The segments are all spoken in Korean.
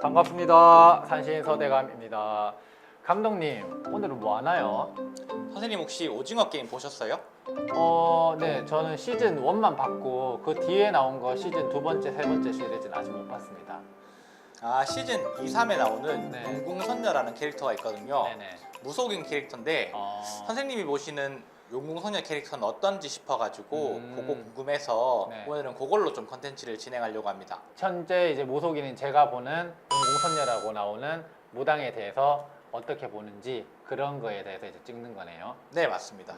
반갑습니다. 산신서대감입니다. 감독님, 오늘은 뭐 하나요? 선생님 혹시 오징어 게임 보셨어요? 네, 저는 시즌 1만 봤고 그 뒤에 나온 거 시즌 두 번째, 세 번째 시리즈는 아직 못 봤습니다. 시즌 2, 3에 나오는 네. 용궁선녀라는 캐릭터가 있거든요. 네네. 무속인 캐릭터인데 선생님이 보시는 용궁선녀 캐릭터는 어떤지 싶어가지고 그거 궁금해서 네. 오늘은 그걸로 좀 컨텐츠를 진행하려고 합니다. 현재 이제 모속인인 제가 보는 용궁선녀라고 나오는 무당에 대해서 어떻게 보는지 그런 거에 대해서 이제 찍는 거네요. 네, 맞습니다.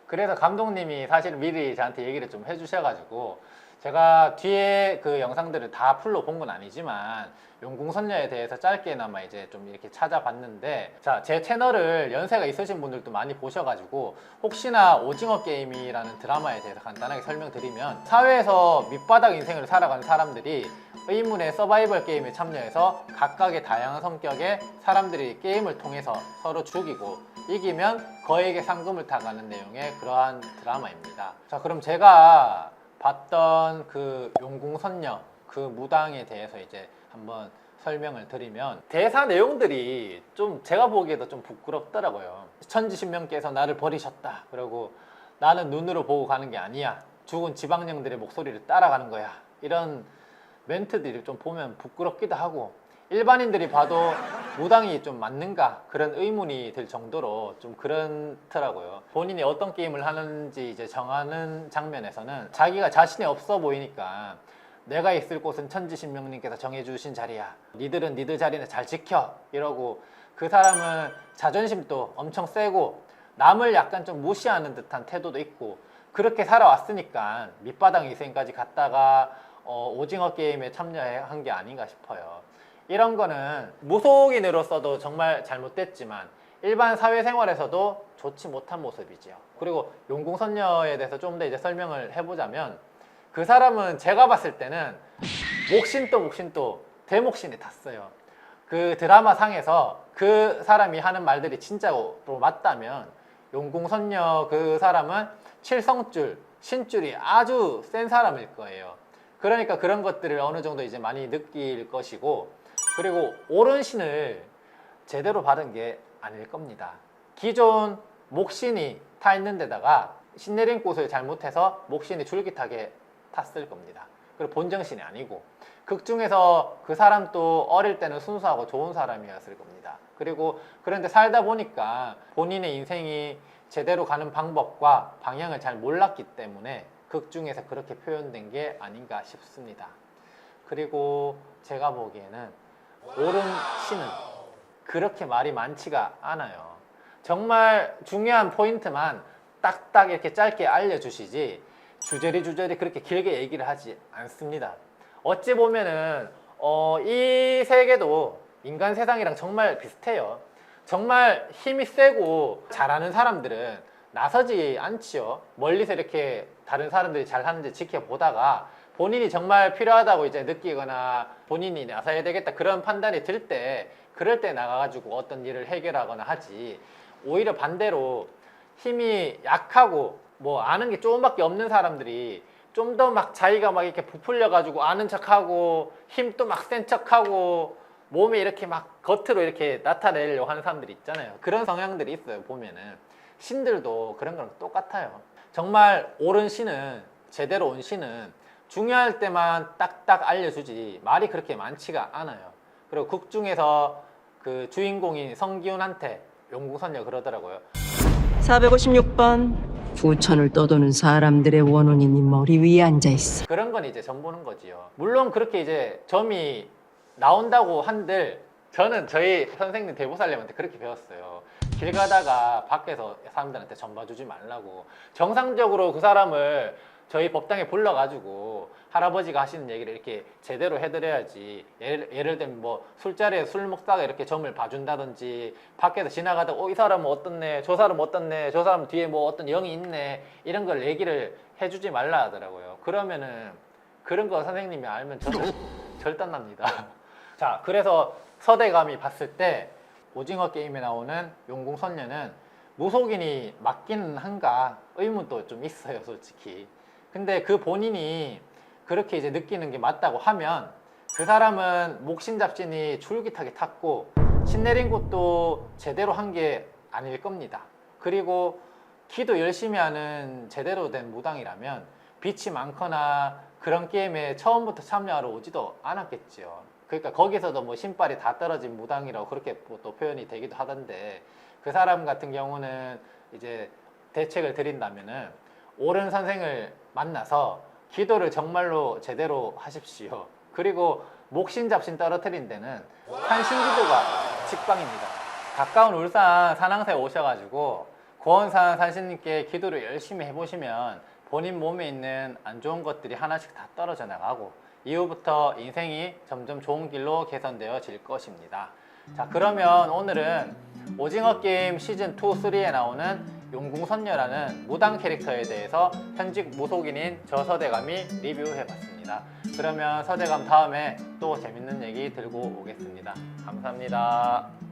그래서 감독님이 사실 미리 저한테 얘기를 좀 해주셔가지고 제가 뒤에 그 영상들을 다 풀로 본 건 아니지만 용궁선녀에 대해서 짧게나마 이제 좀 이렇게 찾아봤는데, 자, 제 채널을 연세가 있으신 분들도 많이 보셔가지고 혹시나 오징어 게임이라는 드라마에 대해서 간단하게 설명드리면, 사회에서 밑바닥 인생을 살아가는 사람들이 의문의 서바이벌 게임에 참여해서 각각의 다양한 성격의 사람들이 게임을 통해서 서로 죽이고 이기면 거액의 상금을 타가는 내용의 그러한 드라마입니다. 자, 그럼 제가 봤던 그 용궁선녀 그 무당에 대해서 이제 한번 설명을 드리면, 대사 내용들이 좀 제가 보기에도 좀 부끄럽더라고요. 천지신명께서 나를 버리셨다. 그리고 나는 눈으로 보고 가는 게 아니야. 죽은 지방령들의 목소리를 따라가는 거야. 이런 멘트들이 좀 보면 부끄럽기도 하고, 일반인들이 봐도 무당이 좀 맞는가 그런 의문이 들 정도로 좀 그렇더라고요. 본인이 어떤 게임을 하는지 이제 정하는 장면에서는 자기가 자신이 없어 보이니까 내가 있을 곳은 천지신명님께서 정해주신 자리야. 니들은 니들 자리는 잘 지켜. 이러고, 그 사람은 자존심도 엄청 세고 남을 약간 좀 무시하는 듯한 태도도 있고, 그렇게 살아왔으니까 밑바닥 인생까지 갔다가 오징어 게임에 참여한 게 아닌가 싶어요. 이런 거는 무속인으로서도 정말 잘못됐지만 일반 사회생활에서도 좋지 못한 모습이지요. 그리고 용궁선녀에 대해서 좀 더 이제 설명을 해보자면, 그 사람은 제가 봤을 때는 목신도 대목신이 탔어요. 그 드라마 상에서 그 사람이 하는 말들이 진짜로 맞다면 용궁선녀 그 사람은 칠성줄, 신줄이 아주 센 사람일 거예요. 그러니까 그런 것들을 어느 정도 이제 많이 느낄 것이고, 그리고 옳은 신을 제대로 받은 게 아닐 겁니다. 기존 목신이 타 있는 데다가 신내린 곳을 잘못해서 목신이 줄깃하게 탔을 겁니다. 그리고 본정신이 아니고, 극 중에서 그 사람도 어릴 때는 순수하고 좋은 사람이었을 겁니다. 그리고 그런데 살다 보니까 본인의 인생이 제대로 가는 방법과 방향을 잘 몰랐기 때문에 극 중에서 그렇게 표현된 게 아닌가 싶습니다. 그리고 제가 보기에는 옳은 신은 그렇게 말이 많지가 않아요. 정말 중요한 포인트만 딱딱 이렇게 짧게 알려주시지 주저리 그렇게 길게 얘기를 하지 않습니다. 어찌 보면은 이 세계도 인간 세상이랑 정말 비슷해요. 정말 힘이 세고 잘하는 사람들은 나서지 않지요. 멀리서 이렇게 다른 사람들이 잘하는지 지켜보다가 본인이 정말 필요하다고 이제 느끼거나 본인이 나서야 되겠다 그런 판단이 들 때, 그럴 때 나가가지고 어떤 일을 해결하거나 하지, 오히려 반대로 힘이 약하고 뭐 아는 게 조금밖에 없는 사람들이 좀 더 막 자기가 막 이렇게 부풀려가지고 아는 척하고 힘도 막 센 척하고 몸에 이렇게 막 겉으로 이렇게 나타내려고 하는 사람들이 있잖아요. 그런 성향들이 있어요. 보면은 신들도 그런 거랑 똑같아요. 정말 옳은 신은, 제대로 온 신은 중요할 때만 딱딱 알려주지 말이 그렇게 많지가 않아요. 그리고 극 중에서 그 주인공인 성기훈한테 용궁선녀 그러더라고요. 456번 부천을 떠도는 사람들의 원혼이 네 머리 위에 앉아있어. 그런 건 이제 점 보는 거지요. 물론 그렇게 이제 점이 나온다고 한들 저는 저희 선생님 대보살님한테 그렇게 배웠어요. 길 가다가 밖에서 사람들한테 점 봐주지 말라고. 정상적으로 그 사람을 저희 법당에 불러가지고 할아버지가 하시는 얘기를 이렇게 제대로 해드려야지. 예를 들면 뭐 술자리에 술 먹다가 이렇게 점을 봐준다든지, 밖에서 지나가다가 이 사람은 어떻네, 저 사람은 어떻네, 저 사람 뒤에 뭐 어떤 영이 있네, 이런 걸 얘기를 해주지 말라 하더라고요. 그러면은 그런 거 선생님이 알면 저는 절단납니다. 자, 그래서 서대감이 봤을 때 오징어 게임에 나오는 용궁선녀는 무속인이 맞기는 한가 의문도 좀 있어요, 솔직히. 근데 그 본인이 그렇게 이제 느끼는 게 맞다고 하면 그 사람은 목신잡신이 줄깃하게 탔고 신내린 것도 제대로 한 게 아닐 겁니다. 그리고 기도 열심히 하는 제대로 된 무당이라면 빛이 많거나 그런 게임에 처음부터 참여하러 오지도 않았겠지요. 그러니까 거기서도 뭐 신발이 다 떨어진 무당이라고 그렇게 또 표현이 되기도 하던데, 그 사람 같은 경우는 이제 대책을 드린다면은 옳은 선생을 만나서 기도를 정말로 제대로 하십시오. 그리고 목신잡신 떨어뜨린 데는 산신기도가 직방입니다. 가까운 울산 산항사에 오셔가지고 구원산 산신님께 기도를 열심히 해보시면 본인 몸에 있는 안 좋은 것들이 하나씩 다 떨어져 나가고 이후부터 인생이 점점 좋은 길로 개선되어질 것입니다. 자, 그러면 오늘은 오징어 게임 시즌 2, 3에 나오는 용궁선녀라는 무당 캐릭터에 대해서 현직 무속인인 저 서대감이 리뷰해봤습니다. 그러면 서대감 다음에 또 재밌는 얘기 들고 오겠습니다. 감사합니다.